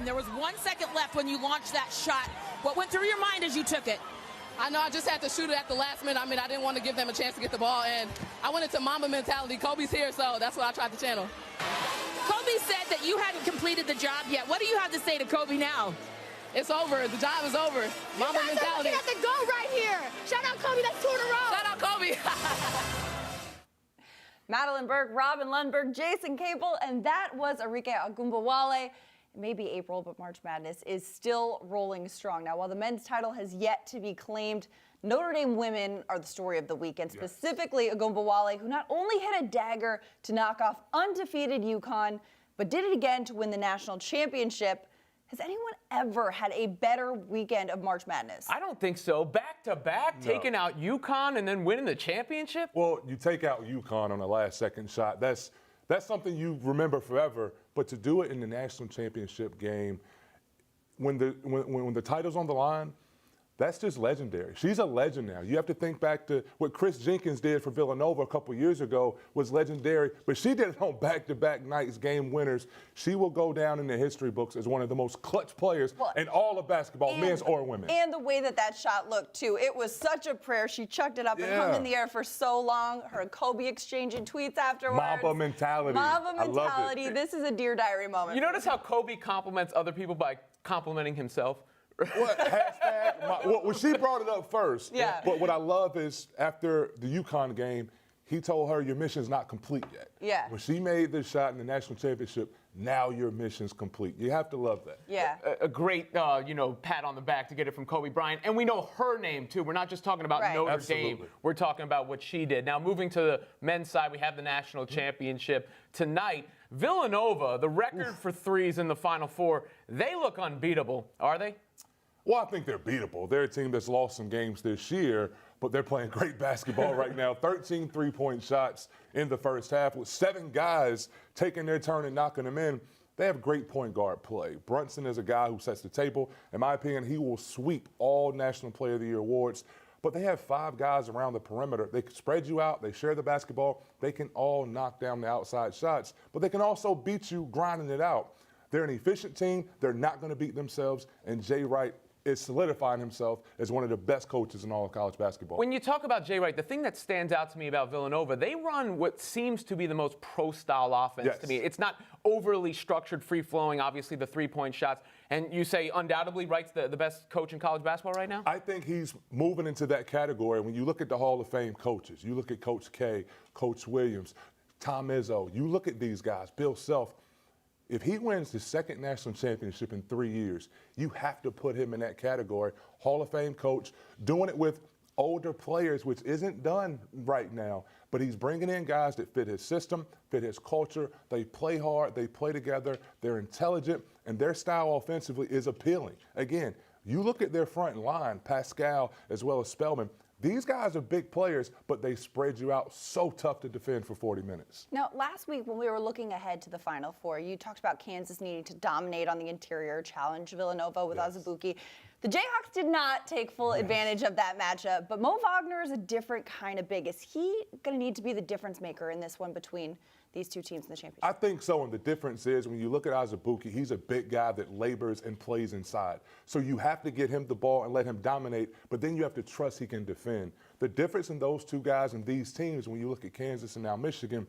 game. There was 1 second left when you launched that shot. What went through your mind as you took it? I know I just had to shoot it at the last minute. I mean, I didn't want to give them a chance to get the ball, and I went into Mamba mentality. Kobe's here, so that's what I tried to channel. Kobe said that you hadn't completed the job yet. What do you have to say to Kobe now? It's over. The job is over. Mamba mentality. You have to go right here. Shout out Kobe. That's 2 in a row. Shout out Kobe. Madeline Burke, Robin Lundberg, Jason Cable, and that was Arike Ogunbowale. It may be April, but March Madness is still rolling strong. Now, while the men's title has yet to be claimed, Notre Dame women are the story of the weekend, specifically Ogunbowale, who not only hit a dagger to knock off undefeated UConn, but did it again to win the national championship. Has anyone ever had a better weekend of March Madness? I don't think so. Back-to-back, taking out UConn and then winning the championship? Well, you take out UConn on the last-second shot. That's something you remember forever. But to do it in the national championship game, when the title's on the line, that's just legendary. She's a legend now. You have to think back to what Chris Jenkins did for Villanova a couple years ago was legendary, but she did it on back-to-back nights, game winners. She will go down in the history books as one of the most clutch players in all of basketball, men's or women. And the way that shot looked, too. It was such a prayer. She chucked it up and hung in the air for so long. Her and Kobe exchanging tweets afterwards. Mamba mentality. Mamba mentality. I love it. This is a Dear Diary moment. You notice how Kobe compliments other people by complimenting himself? What? Well, she brought it up first. Yeah. But what I love is after the UConn game, he told her your mission's not complete yet. Yeah. When she made the shot in the national championship, now your mission's complete. You have to love that. Yeah. A great, pat on the back to get it from Kobe Bryant. And we know her name, too. We're not just talking about Notre Dame. We're talking about what she did. Now, moving to the men's side, we have the national championship tonight. Villanova, the record for threes in the Final Four, they look unbeatable, are they? Well, I think they're beatable. They're a team that's lost some games this year, but they're playing great basketball right now. 13 three-point shots in the first half with 7 guys taking their turn and knocking them in. They have great point guard play. Brunson is a guy who sets the table. In my opinion, he will sweep all National Player of the Year awards. But they have 5 guys around the perimeter. They can spread you out. They share the basketball. They can all knock down the outside shots, but they can also beat you grinding it out. They're an efficient team. They're not going to beat themselves. And Jay Wright is solidifying himself as one of the best coaches in all of college basketball. When you talk about Jay Wright, the thing that stands out to me about Villanova, they run what seems to be the most pro-style offense to me. It's not overly structured, free-flowing, obviously the three-point shots. And you say undoubtedly Wright's the best coach in college basketball right now? I think he's moving into that category. When you look at the Hall of Fame coaches, you look at Coach K, Coach Williams, Tom Izzo, you look at these guys, Bill Self. If he wins his second national championship in 3 years, you have to put him in that category. Hall of Fame coach, doing it with older players, which isn't done right now. But he's bringing in guys that fit his system, fit his culture. They play hard, they play together, they're intelligent, and their style offensively is appealing. Again, you look at their front line, Pascal as well as Spellman. These guys are big players, but they spread you out so tough to defend for 40 minutes. Now, last week when we were looking ahead to the Final Four, you talked about Kansas needing to dominate on the interior, challenge Villanova with Azubuike. The Jayhawks did not take full advantage of that matchup, but Mo Wagner is a different kind of big. Is he going to need to be the difference maker in this one between these two teams in the championship? I think so, and the difference is when you look at Azubuike, he's a big guy that labors and plays inside. So you have to get him the ball and let him dominate, but then you have to trust he can defend. The difference in those two guys and these teams, when you look at Kansas and now Michigan,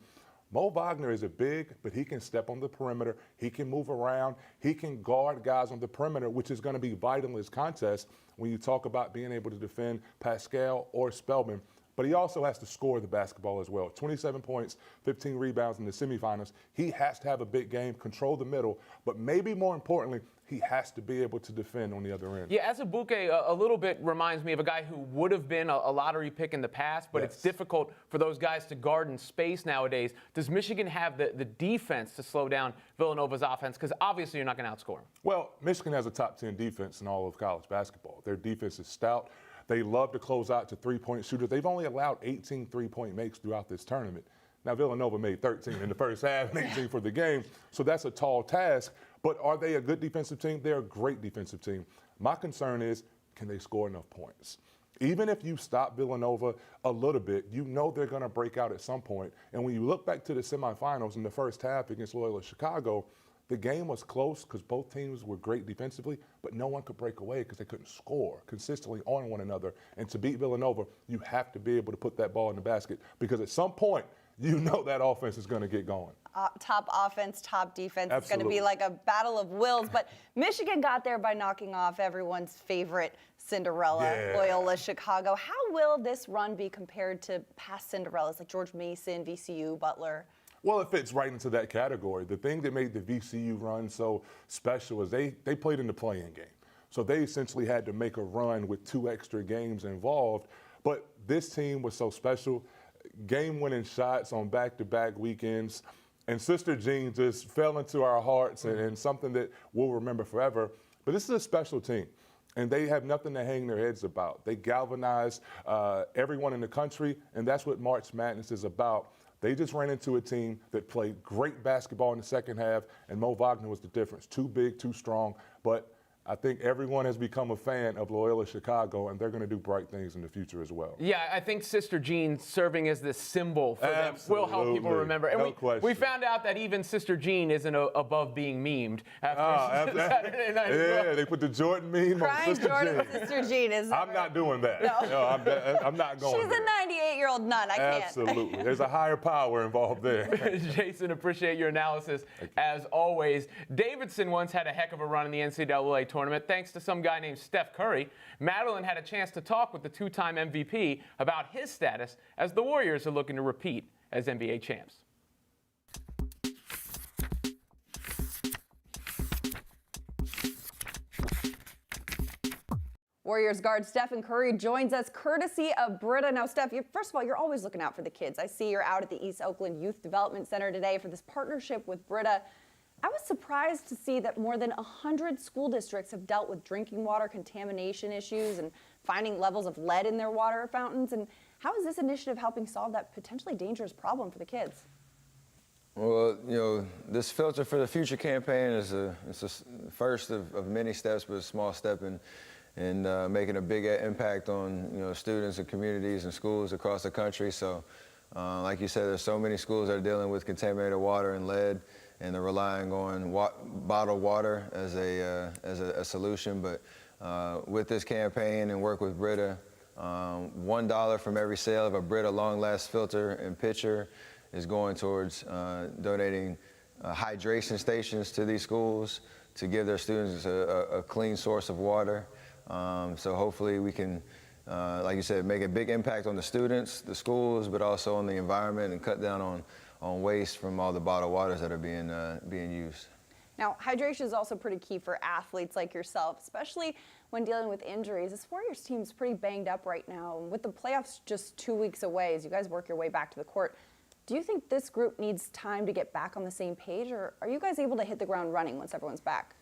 Mo Wagner is a big, but he can step on the perimeter. He can move around. He can guard guys on the perimeter, which is going to be vital in this contest when you talk about being able to defend Pascal or Spellman. But he also has to score the basketball as well. 27 points, 15 rebounds in the semifinals. He has to have a big game, control the middle, but maybe more importantly, he has to be able to defend on the other end. Yeah, Azubuike a little bit reminds me of a guy who would have been a lottery pick in the past, but it's difficult for those guys to guard in space nowadays. Does Michigan have the defense to slow down Villanova's offense? Because obviously you're not going to outscore them. Well, Michigan has a top 10 defense in all of college basketball. Their defense is stout. They love to close out to three-point shooters. They've only allowed 18 three-point makes throughout this tournament. Now, Villanova made 13 in the first half and 18 for the game, so that's a tall task. But are they a good defensive team? They're a great defensive team. My concern is, can they score enough points? Even if you stop Villanova a little bit, you know they're going to break out at some point. And when you look back to the semifinals in the first half against Loyola Chicago, The game was close because both teams were great defensively, but no one could break away because they couldn't score consistently on one another. And to beat Villanova, you have to be able to put that ball in the basket because at some point, you know that offense is going to get going. Top offense, top defense. Absolutely. It's going to be like a battle of wills. But Michigan got there by knocking off everyone's favorite Cinderella, Loyola Chicago. How will this run be compared to past Cinderellas like George Mason, VCU, Butler? Well, it fits right into that category. The thing that made the VCU run so special is they played in the play-in game. So they essentially had to make a run with 2 extra games involved. But this team was so special. Game-winning shots on back-to-back weekends. And Sister Jean just fell into our hearts and something that we'll remember forever. But this is a special team, and they have nothing to hang their heads about. They galvanize everyone in the country, and that's what March Madness is about. They just ran into a team that played great basketball in the second half, and Mo Wagner was the difference. Too big, too strong, but I think everyone has become a fan of Loyola Chicago, and they're going to do bright things in the future as well. Yeah, I think Sister Jean serving as this symbol for them will help people remember. And we found out that even Sister Jean isn't above being memed after Saturday night. Yeah, they put the Jordan meme Crying on Sister Jordan Jean. Sister Jean is. I'm not doing that. No, I'm not going She's there. a 98-year-old nun. I can't. Absolutely. There's a higher power involved there. Jason, appreciate your analysis as always. Davidson once had a heck of a run in the NCAA tournament thanks to some guy named Steph Curry. Madeline had a chance to talk with the 2-time MVP about his status as the Warriors are looking to repeat as NBA champs. Warriors guard Stephen Curry joins us courtesy of Brita. Now, Steph, first of all, you're always looking out for the kids. I see you're out at the East Oakland Youth Development Center today for this partnership with Brita. I was surprised to see that more than 100 school districts have dealt with drinking water contamination issues and finding levels of lead in their water fountains. And how is this initiative helping solve that potentially dangerous problem for the kids? Well, this Filter for the Future campaign is it's the first of many steps, but a small step in making a big impact on students and communities and schools across the country. So, like you said, there's so many schools that are dealing with contaminated water and lead, and they're relying on bottled water as a solution. But with this campaign and work with Brita, $1 from every sale of a Brita Long Last filter and pitcher is going towards donating hydration stations to these schools to give their students a clean source of water. So hopefully we can, like you said, make a big impact on the students, the schools, but also on the environment and cut down on waste from all the bottled waters that are being used. Now, hydration is also pretty key for athletes like yourself, especially when dealing with injuries. This Warriors team is pretty banged up right now. With the playoffs just 2 weeks away as you guys work your way back to the court, do you think this group needs time to get back on the same page, or are you guys able to hit the ground running once everyone's back?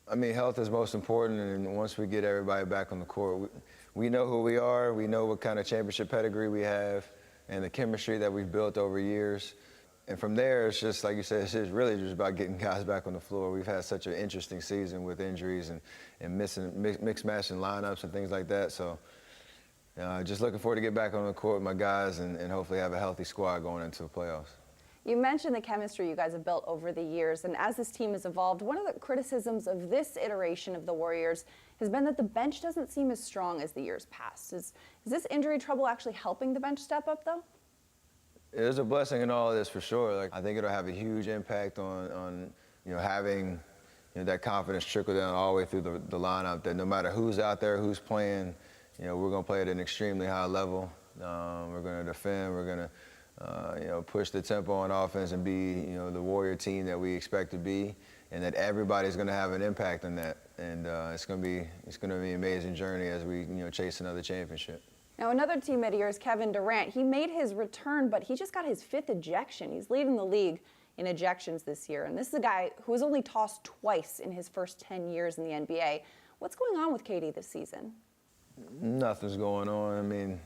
I mean, health is most important, and once we get everybody back on the court, we know who we are, we know what kind of championship pedigree we have, and the chemistry that we've built over years. And from there, it's just, like you said, it's just really just about getting guys back on the floor. We've had such an interesting season with injuries and mixed matching lineups and things like that. So just looking forward to get back on the court with my guys and hopefully have a healthy squad going into the playoffs. You mentioned the chemistry you guys have built over the years, and as this team has evolved, one of the criticisms of this iteration of the Warriors has been that the bench doesn't seem as strong as the years past. Is this injury trouble actually helping the bench step up, though? There's a blessing in all of this for sure. Like, I think it'll have a huge impact on having that confidence trickle down all the way through the lineup, that no matter who's out there, who's playing, we're going to play at an extremely high level. We're going to defend. We're going to push the tempo on offense and be the Warrior team that we expect to be, and that everybody's going to have an impact on that. And it's going to be an amazing journey as we chase another championship. Now, another teammate of yours, Kevin Durant, he made his return, but he just got his 5th ejection. He's leading the league in ejections this year, and this is a guy who was only tossed twice in his first 10 years in the NBA. What's going on with KD this season? Nothing's going on. I mean,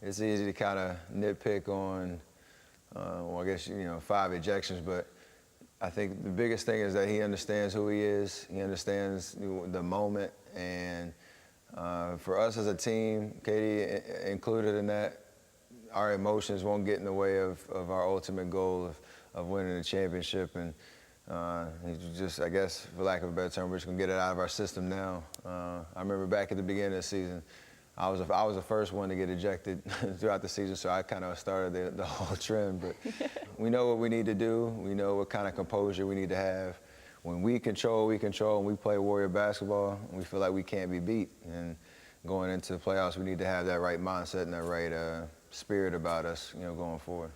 it's easy to kind of nitpick on, I guess, 5 ejections, but I think the biggest thing is that he understands who he is. He understands the moment, and for us as a team, Katie included in that, our emotions won't get in the way of our ultimate goal of winning the championship. And Just, I guess, for lack of a better term, we're just going to get it out of our system now. I remember back at the beginning of the season, I was the first one to get ejected throughout the season, so I kind of started the whole trend. But we know what we need to do. We know what kind of composure we need to have. When we control, and we play Warrior basketball, we feel like we can't be beat. And going into the playoffs, we need to have that right mindset and that right spirit about us, going forward.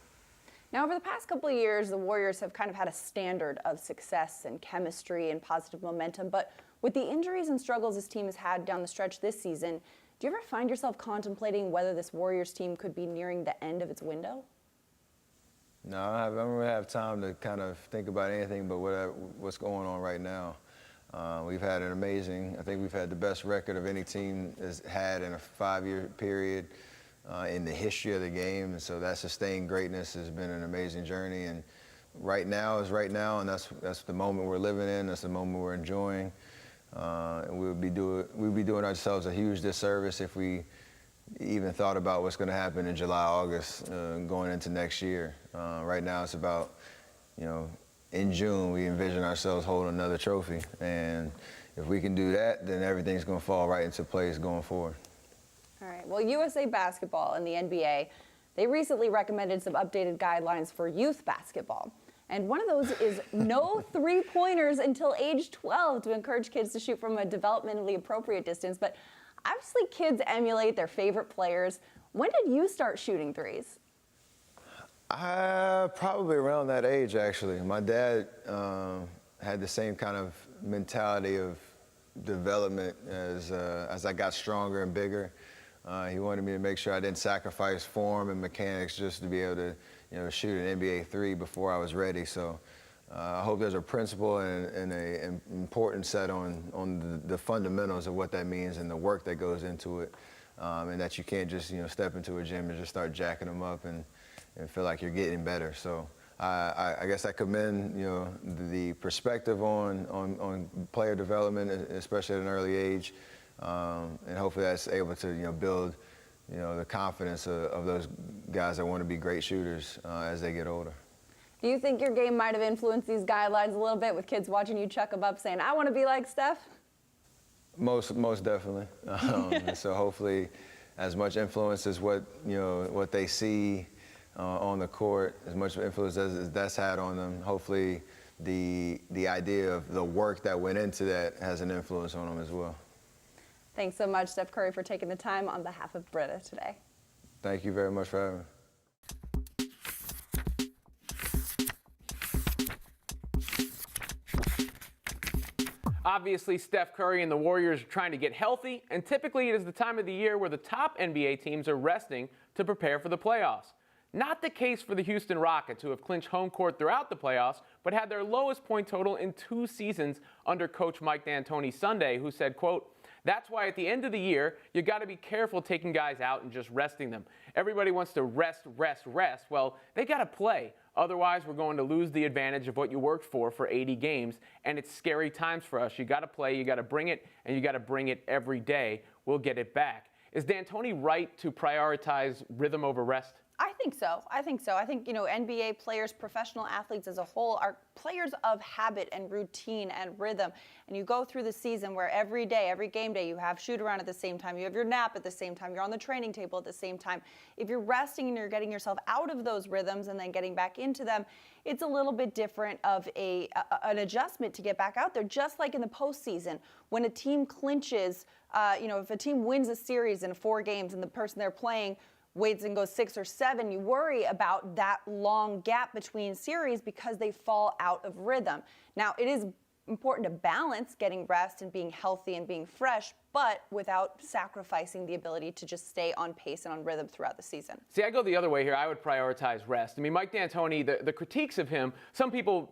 Now, over the past couple of years, the Warriors have kind of had a standard of success and chemistry and positive momentum. But with the injuries and struggles this team has had down the stretch this season, do you ever find yourself contemplating whether this Warriors team could be nearing the end of its window? No, I don't really have time to kind of think about anything but what's going on right now. We've had an amazing, I think we've had the best record of any team has had in a 5-year period in the history of the game. And so that sustained greatness has been an amazing journey. And right now is right now, and that's the moment we're living in. That's the moment we're enjoying. And we'd be doing ourselves a huge disservice if we even thought about what's going to happen in July, August, going into next year. Right now it's about, in June, we envision ourselves holding another trophy. And if we can do that, then everything's going to fall right into place going forward. All right. Well, USA Basketball and the NBA, they recently recommended some updated guidelines for youth basketball. And one of those is no three-pointers until age 12 to encourage kids to shoot from a developmentally appropriate distance. But obviously kids emulate their favorite players. When did you start shooting threes? Probably around that age, actually. My dad had the same kind of mentality of development as I got stronger and bigger. He wanted me to make sure I didn't sacrifice form and mechanics just to be able to, shoot an NBA three before I was ready. So I hope there's a principle and an important set on the fundamentals of what that means and the work that goes into it, and that you can't just, step into a gym and just start jacking them up and feel like you're getting better. So I guess I commend, the perspective on player development, especially at an early age. And hopefully that's able to, build, the confidence of those guys that want to be great shooters as they get older. Do you think your game might have influenced these guidelines a little bit with kids watching you chuck them up saying, I want to be like Steph? Most definitely. So hopefully as much influence as what they see on the court, as much influence as that's had on them, hopefully the idea of the work that went into that has an influence on them as well. Thanks so much, Steph Curry, for taking the time on behalf of Brita today. Thank you very much for having me. Obviously, Steph Curry and the Warriors are trying to get healthy, and typically it is the time of the year where the top NBA teams are resting to prepare for the playoffs. Not the case for the Houston Rockets, who have clinched home court throughout the playoffs, but had their lowest point total in 2 seasons under coach Mike D'Antoni Sunday, who said, quote, "That's why at the end of the year, you got to be careful taking guys out and just resting them. Everybody wants to rest. Well, they got to play. Otherwise, we're going to lose the advantage of what you worked for 80 games, and it's scary times for us. You got to play, you got to bring it, and you got to bring it every day. We'll get it back." Is D'Antoni right to prioritize rhythm over rest? I think so. I think, NBA players, professional athletes as a whole are players of habit and routine and rhythm. And you go through the season where every day, every game day, you have shoot around at the same time, you have your nap at the same time, you're on the training table at the same time. If you're resting and you're getting yourself out of those rhythms and then getting back into them, it's a little bit different of an adjustment to get back out there, just like in the postseason. When a team clinches, if a team wins a series in 4 games and the person they're playing waits and goes 6 or 7, you worry about that long gap between series because they fall out of rhythm. Now, it is important to balance getting rest and being healthy and being fresh, but without sacrificing the ability to just stay on pace and on rhythm throughout the season. See, I go the other way here. I would prioritize rest. I mean, Mike D'Antoni, the critiques of him, some people,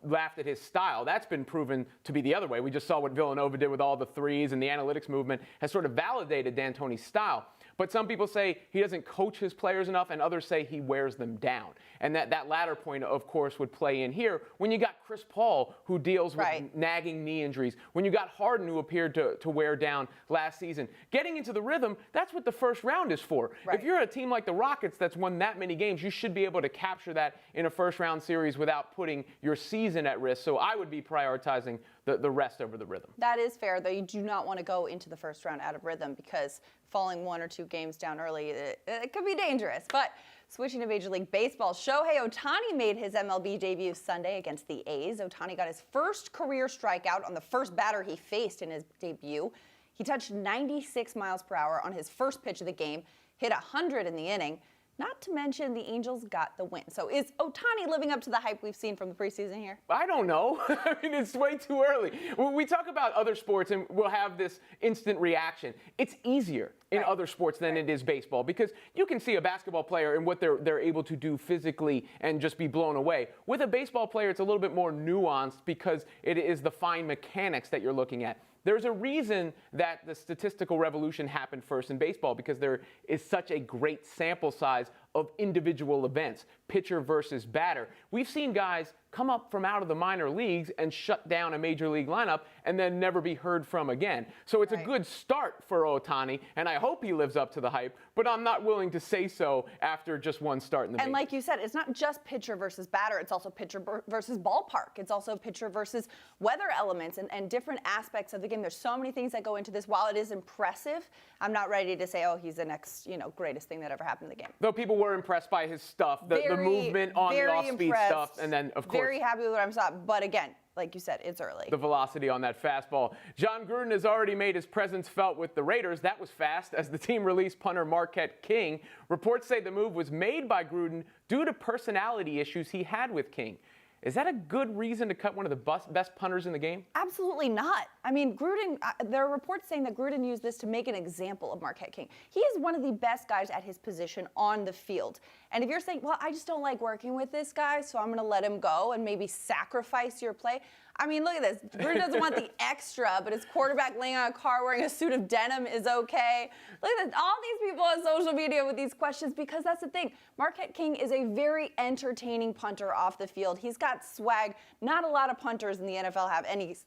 laughed at his style. That's been proven to be the other way. We just saw what Villanova did with all the threes, and the analytics movement has sort of validated D'Antoni's style. But some people say he doesn't coach his players enough, and others say he wears them down. And that latter point, of course, would play in here when you got Chris Paul, who deals with nagging knee injuries, when you got Harden, who appeared to wear down last season. Getting into the rhythm, that's what the first round is for. If you're a team like the Rockets that's won that many games, you should be able to capture that in a first-round series without putting your season at risk. So I would be prioritizing the rest over the rhythm. That is fair, though. You do not want to go into the first round out of rhythm because falling 1 or 2 games down early, it could be dangerous. But switching to Major League Baseball, Shohei Ohtani made his MLB debut Sunday against the A's. Ohtani got his first career strikeout on the first batter he faced in his debut. He touched 96 miles per hour on his first pitch of the game, hit 100 in the inning. Not to mention the Angels got the win. So is Ohtani living up to the hype we've seen from the preseason here? I don't know. I mean, it's way too early. When we talk about other sports and we'll have this instant reaction, it's easier in other sports than it is baseball because you can see a basketball player and what they're able to do physically and just be blown away. With a baseball player, it's a little bit more nuanced because it is the fine mechanics that you're looking at. There's a reason that the statistical revolution happened first in baseball because there is such a great sample size of individual events, pitcher versus batter. We've seen guys come up from out of the minor leagues and shut down a major league lineup and then never be heard from again. So it's a good start for Ohtani, and I hope he lives up to the hype, but I'm not willing to say so after just one start in the majors. And like you said, it's not just pitcher versus batter, it's also pitcher versus ballpark. It's also pitcher versus weather elements and different aspects of the game. There's so many things that go into this. While it is impressive, I'm not ready to say, oh, he's the next, greatest thing that ever happened in the game. Though people were impressed by his stuff, the movement on the off-speed stuff, and then, of course, very happy with what I saw. But again, like you said, it's early. The velocity on that fastball. Jon Gruden has already made his presence felt with the Raiders. That was fast as the team released punter Marquette King. Reports say the move was made by Gruden due to personality issues he had with King. Is that a good reason to cut one of the best punters in the game? Absolutely not. I mean, Gruden, there are reports saying that Gruden used this to make an example of Marquette King. He is one of the best guys at his position on the field. And if you're saying, well, I just don't like working with this guy, so I'm going to let him go and maybe sacrifice your play. I mean, look at this. Gruden doesn't want the extra, but his quarterback laying on a car wearing a suit of denim is okay. Look at this. All these people on social media with these questions, because that's the thing. Marquette King is a very entertaining punter off the field. He's got swag. Not a lot of punters in the NFL have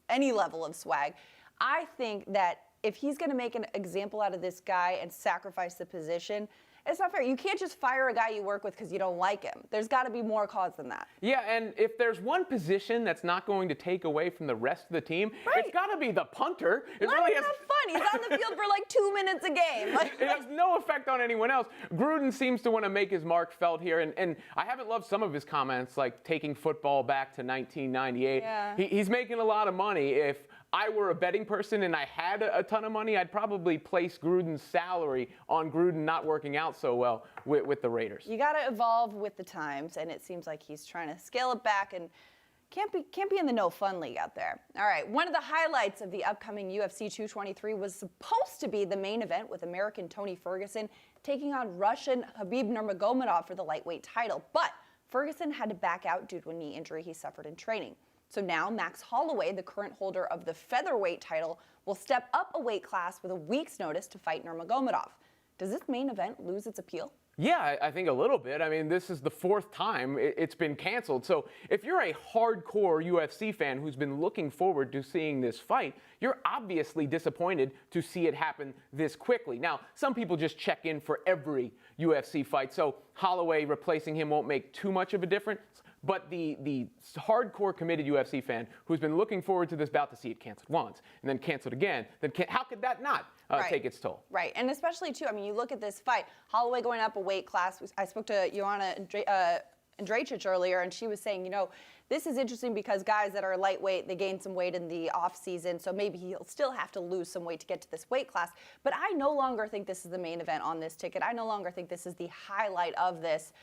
any level of swag. I think that if he's going to make an example out of this guy and sacrifice the position, it's not fair. You can't just fire a guy you work with because you don't like him. There's got to be more cause than that. Yeah, and if there's one position that's not going to take away from the rest of the team, it's got to be the punter. Let him have fun. He's on the field for like 2 minutes a game. It has no effect on anyone else. Gruden seems to want to make his mark felt here, and I haven't loved some of his comments, like taking football back to 1998. Yeah. He's making a lot of money. If I were a betting person and I had a ton of money, I'd probably place Gruden's salary on Gruden not working out so well with the Raiders. You got to evolve with the times, and it seems like he's trying to scale it back and can't be in the no fun league out there. All right, one of the highlights of the upcoming UFC 223 was supposed to be the main event with American Tony Ferguson taking on Russian Khabib Nurmagomedov for the lightweight title, but Ferguson had to back out due to a knee injury he suffered in training. So now Max Holloway, the current holder of the featherweight title, will step up a weight class with a week's notice to fight Nurmagomedov. Does this main event lose its appeal? Yeah, I think a little bit. I mean, this is the 4th time it's been canceled. So if you're a hardcore UFC fan who's been looking forward to seeing this fight, you're obviously disappointed to see it happen this quickly. Now, some people just check in for every UFC fight, so Holloway replacing him won't make too much of a difference. But the hardcore committed UFC fan who's been looking forward to this bout to see it canceled once and then canceled again, then how could that not take its toll? Right, and especially, too, I mean, you look at this fight, Holloway going up a weight class. I spoke to Joanna Ejections earlier, and she was saying, this is interesting because guys that are lightweight, they gain some weight in the offseason, so maybe he'll still have to lose some weight to get to this weight class. But I no longer think this is the main event on this ticket. I no longer think this is the highlight of this.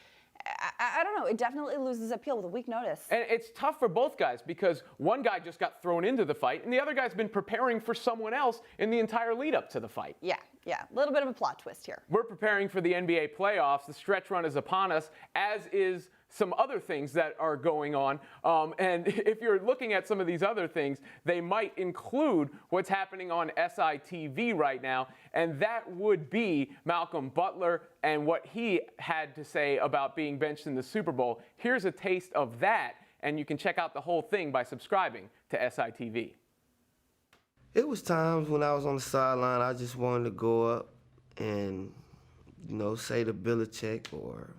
I don't know. It definitely loses appeal with a week notice. And it's tough for both guys because one guy just got thrown into the fight, and the other guy's been preparing for someone else in the entire lead up to the fight. Yeah. A little bit of a plot twist here. We're preparing for the NBA playoffs. The stretch run is upon us, as is some other things that are going on. And if you're looking at some of these other things, they might include what's happening on SITV right now, and that would be Malcolm Butler and what he had to say about being benched in the Super Bowl. Here's a taste of that, and you can check out the whole thing by subscribing to SITV. It was times when I was on the sideline, I just wanted to go up and, you know, say to Belichick or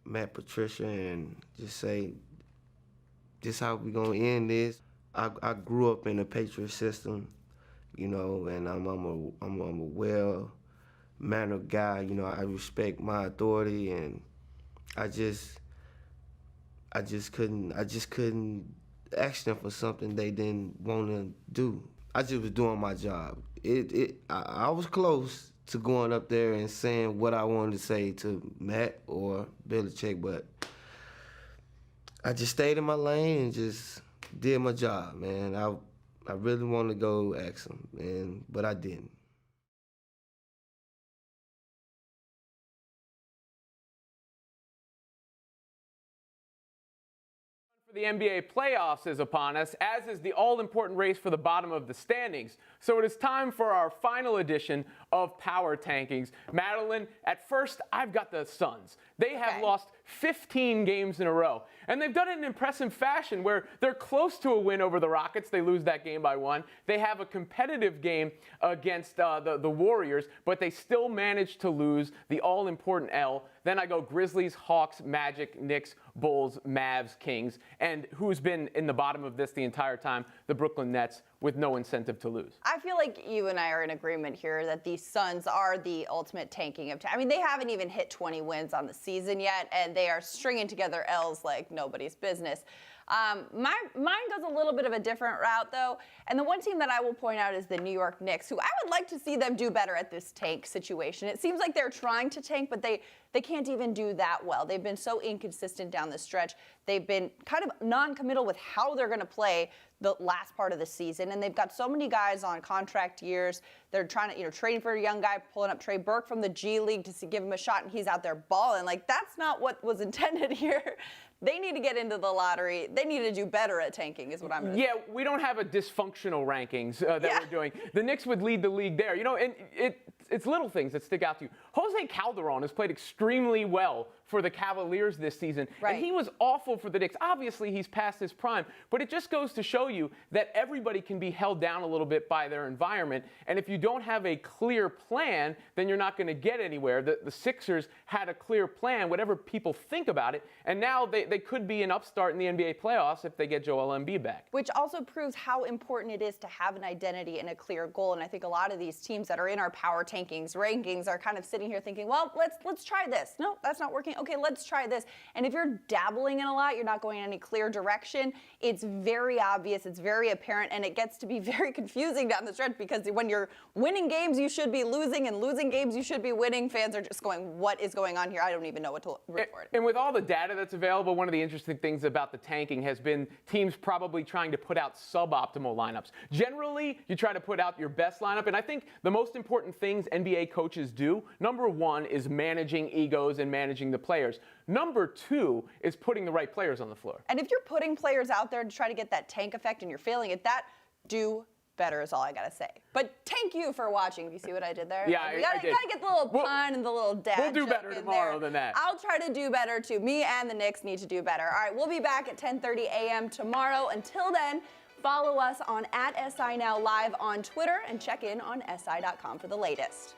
Matt Patricia and just say, this how we gonna end this. I grew up in a Patriot system, you know, and I'm a well-mannered guy. You know, I respect my authority, and I just couldn't ask them for something they didn't want to do. I just was doing my job. I was close to going up there and saying what I wanted to say to Matt or Belichick, but I just stayed in my lane and just did my job, man. I really wanted to go ask him, but I didn't. The NBA playoffs is upon us, as is the all-important race for the bottom of the standings. So it is time for our final edition of Power Tankings. Madeline, at first, I've got the Suns. They have lost 15 games in a row, and they've done it in impressive fashion where they're close to a win over the Rockets. They lose that game by 1. They have a competitive game against the Warriors, but they still manage to lose the all-important L. Then I go Grizzlies, Hawks, Magic, Knicks, Bulls, Mavs, Kings, and who's been in the bottom of this the entire time? The Brooklyn Nets, with no incentive to lose. I feel like you and I are in agreement here that the Suns are the ultimate tanking of time. I mean, they haven't even hit 20 wins on the season yet, and they are stringing together L's like nobody's business. Mine goes a little bit of a different route, though. And the one team that I will point out is the New York Knicks, who I would like to see them do better at this tank situation. It seems like they're trying to tank, but they can't even do that well. They've been so inconsistent down the stretch. They've been kind of non-committal with how they're going to play the last part of the season, and they've got so many guys on contract years. They're trying to, trading for a young guy, pulling up Trey Burke from the G League to give him a shot, and he's out there balling. Like, that's not what was intended here. They need to get into the lottery. They need to do better at tanking is what I'm going to say. Yeah, we don't have a dysfunctional rankings that we're doing. The Knicks would lead the league there. You know, and it's little things that stick out to you. Jose Calderon has played extremely well for the Cavaliers this season. Right. And he was awful for the Knicks. Obviously, he's past his prime, but it just goes to show you that everybody can be held down a little bit by their environment. And if you don't have a clear plan, then you're not going to get anywhere. The Sixers had a clear plan, whatever people think about it, and now they could be an upstart in the NBA playoffs if they get Joel Embiid back. Which also proves how important it is to have an identity and a clear goal. And I think a lot of these teams that are in our Power Tankings rankings are kind of sitting here thinking, well, let's try this. No, that's not working. Okay, let's try this. And if you're dabbling in a lot, you're not going in any clear direction. It's very obvious, it's very apparent, and it gets to be very confusing down the stretch because when you're winning games, you should be losing, and losing games, you should be winning. Fans are just going, what is going on here? I don't even know what to root for. And with all the data that's available, one of the interesting things about the tanking has been teams probably trying to put out suboptimal lineups. Generally, you try to put out your best lineup, and I think the most important things NBA coaches do, number one, is managing egos and managing the players. Number two is putting the right players on the floor. And if you're putting players out there to try to get that tank effect and you're failing at that, do better is all I gotta say. But thank you for watching. Do you see what I did there? Yeah, I gotta get the little pun and the little dad We'll do joke better in tomorrow there. than that. I'll try to do better too. Me and the Knicks need to do better. All right, we'll be back at 10:30 a.m. tomorrow. Until then, follow us on @SINowLive on Twitter and check in on SI.com for the latest.